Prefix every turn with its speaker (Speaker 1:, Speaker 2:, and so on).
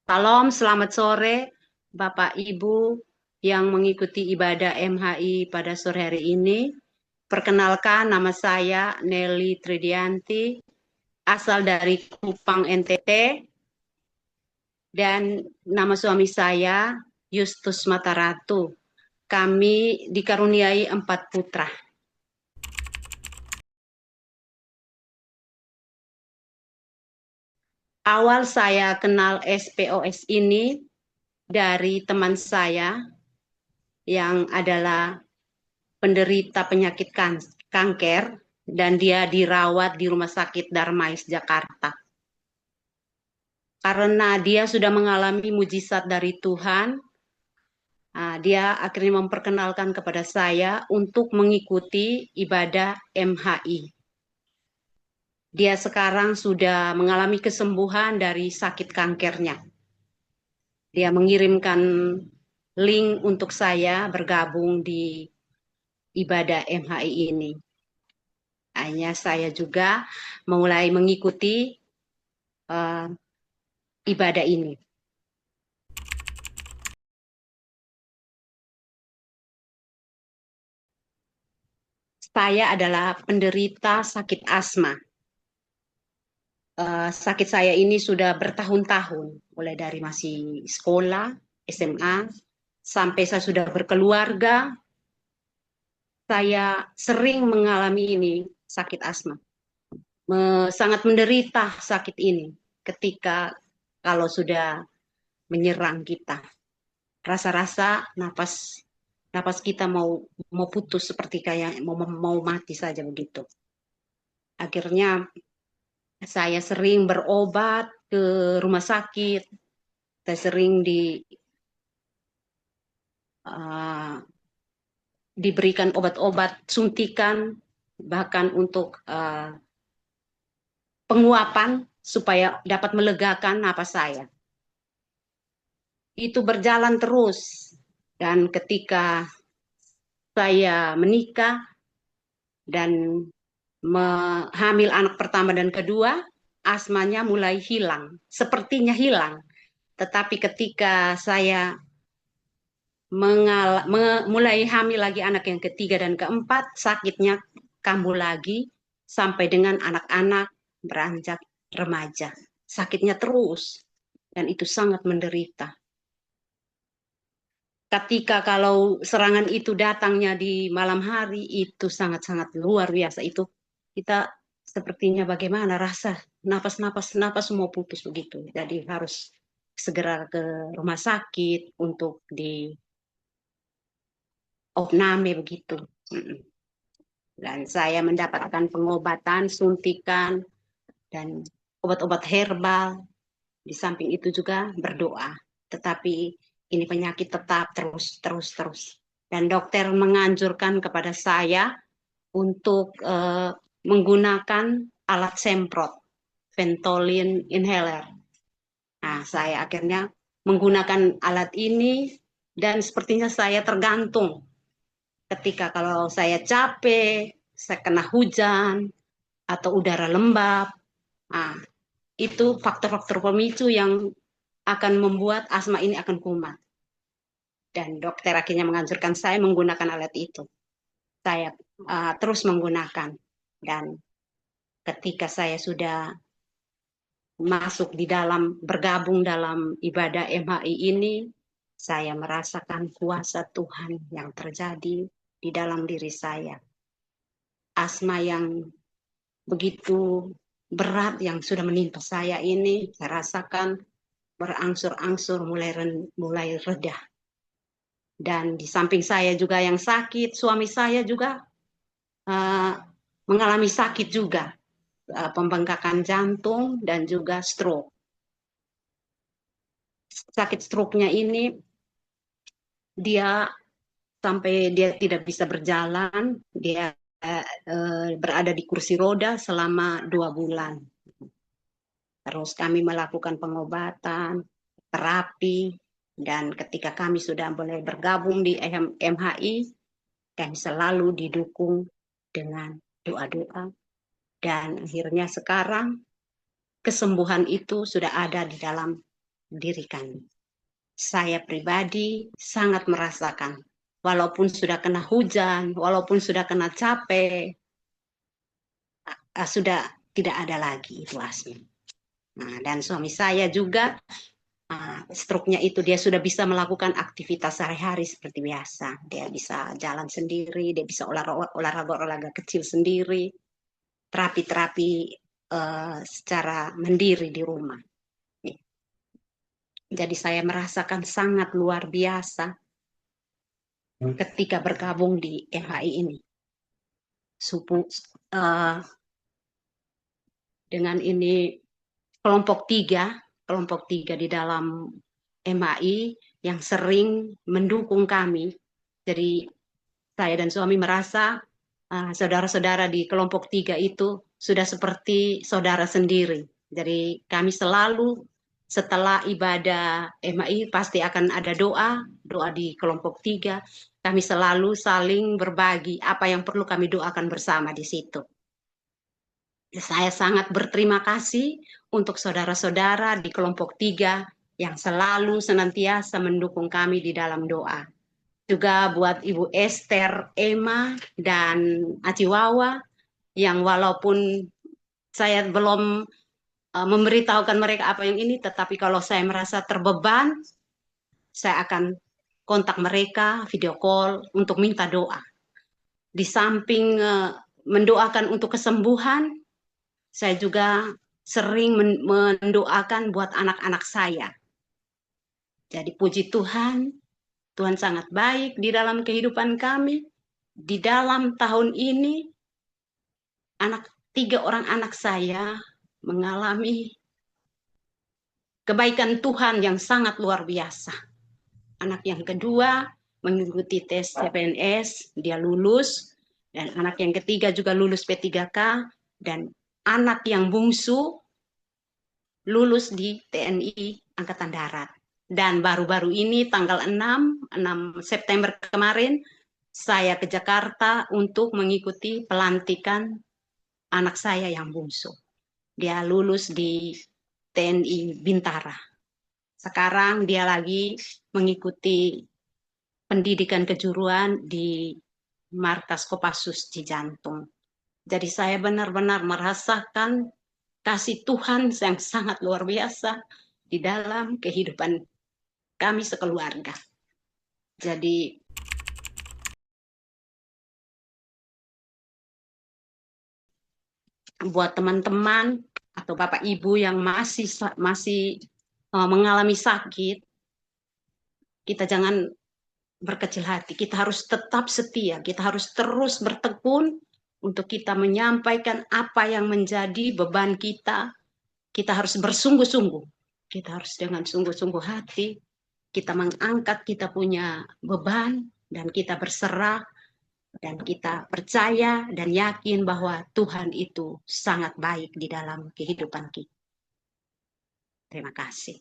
Speaker 1: Salam, selamat sore Bapak Ibu yang mengikuti ibadah MHI pada sore hari ini. Perkenalkan, nama saya Nelly Tridianti, asal dari Kupang, NTT, dan nama suami saya Justus Mataratu. Kami dikaruniai 4 putra. Awal saya kenal SPOS ini dari teman saya yang adalah penderita penyakit kanker dan dia dirawat di Rumah Sakit Darmais, Jakarta. Karena dia sudah mengalami mujizat dari Tuhan, dia akhirnya memperkenalkan kepada saya untuk mengikuti ibadah MHI. Dia sekarang sudah mengalami kesembuhan dari sakit kankernya. Dia mengirimkan link untuk saya bergabung di ibadah MHI ini. Hanya saya juga mulai mengikuti uh, ibadah ini. Saya adalah penderita sakit asma. Sakit saya ini sudah bertahun-tahun, mulai dari masih sekolah, SMA, sampai saya sudah berkeluarga, saya sering mengalami ini, sakit asma. Sangat menderita sakit ini ketika kalau sudah menyerang kita. Rasa-rasa napas kita mau putus seperti kayak mau mati saja begitu. Akhirnya saya sering berobat ke rumah sakit, saya sering uh, diberikan obat-obat suntikan, bahkan untuk penguapan supaya dapat melegakan napas saya. Itu berjalan terus, dan ketika saya menikah dan hamil anak pertama dan kedua, asmanya mulai hilang, sepertinya hilang. Tetapi ketika saya mulai hamil lagi anak yang ketiga dan keempat, sakitnya kambuh lagi sampai dengan anak-anak beranjak remaja. Sakitnya terus, dan itu sangat menderita. Ketika kalau serangan itu datangnya di malam hari, itu sangat-sangat luar biasa. Itu kita sepertinya bagaimana rasa napas semua putus begitu. Jadi harus segera ke rumah sakit untuk di opname begitu. Dan saya mendapatkan pengobatan, suntikan, dan obat-obat herbal. Di samping itu juga berdoa. Tetapi ini penyakit tetap terus. Dan dokter menganjurkan kepada saya untuk menggunakan alat semprot, Ventolin inhaler. Nah, saya akhirnya menggunakan alat ini dan sepertinya saya tergantung. Ketika kalau saya capek, saya kena hujan, atau udara lembab, nah, itu faktor-faktor pemicu yang akan membuat asma ini akan kumat. Dan dokter akhirnya menganjurkan saya menggunakan alat itu. Saya terus menggunakan. Dan ketika saya sudah masuk di dalam, bergabung dalam ibadah MHI ini, saya merasakan kuasa Tuhan yang terjadi di dalam diri saya. Asma yang begitu berat yang sudah menimpa saya ini, saya rasakan berangsur-angsur mulai reda. Dan di samping saya juga yang sakit, suami saya juga uh, mengalami sakit juga, pembengkakan jantung dan juga stroke. Sakit stroke-nya ini dia sampai dia tidak bisa berjalan, dia berada di kursi roda selama 2 bulan. Terus kami melakukan pengobatan, terapi, dan ketika kami sudah mulai bergabung di MHI, kami selalu didukung dengan doa-doa. Dan akhirnya sekarang kesembuhan itu sudah ada di dalam diri kami. Saya pribadi sangat merasakan, walaupun sudah kena hujan, walaupun sudah kena capek, sudah tidak ada lagi itu asma. Nah, dan suami saya juga stroke-nya itu dia sudah bisa melakukan aktivitas sehari-hari seperti biasa. Dia bisa jalan sendiri, dia bisa olahraga kecil sendiri, terapi-terapi secara mandiri di rumah. Jadi saya merasakan sangat luar biasa ketika bergabung di MHI ini. Dengan ini kelompok tiga di dalam MHI yang sering mendukung kami. Jadi saya dan suami merasa saudara-saudara di kelompok 3 itu sudah seperti saudara sendiri. Jadi kami selalu setelah ibadah MHI pasti akan ada doa di kelompok 3. Kami selalu saling berbagi apa yang perlu kami doakan bersama di situ. Saya sangat berterima kasih untuk saudara-saudara di kelompok 3 yang selalu senantiasa mendukung kami di dalam doa. Juga buat Ibu Esther, Emma, dan Aciwawa yang walaupun saya belum memberitahukan mereka apa yang ini, tetapi kalau saya merasa terbeban, saya akan kontak mereka, video call untuk minta doa. Di samping mendoakan untuk kesembuhan, saya juga sering mendoakan buat anak-anak saya. Jadi puji Tuhan, Tuhan sangat baik di dalam kehidupan kami. Di dalam tahun ini, 3 orang anak saya mengalami kebaikan Tuhan yang sangat luar biasa. Anak yang kedua mengikuti tes CPNS, dia lulus. Dan anak yang ketiga juga lulus P3K. Dan anak yang bungsu lulus di TNI Angkatan Darat. Dan baru-baru ini tanggal 6 September kemarin, saya ke Jakarta untuk mengikuti pelantikan anak saya yang bungsu. Dia lulus di TNI Bintara. Sekarang dia lagi mengikuti pendidikan kejuruan di Markas Kopassus Cijantung. Jadi saya benar-benar merasakan kasih Tuhan yang sangat luar biasa di dalam kehidupan kami sekeluarga. Jadi buat teman-teman atau Bapak Ibu yang masih mengalami sakit, kita jangan berkecil hati. Kita harus tetap setia. Kita harus terus bertekun untuk kita menyampaikan apa yang menjadi beban kita. Kita harus bersungguh-sungguh. Kita harus dengan sungguh-sungguh hati. Kita mengangkat kita punya beban dan kita berserah dan kita percaya dan yakin bahwa Tuhan itu sangat baik di dalam kehidupan kita. Terima kasih.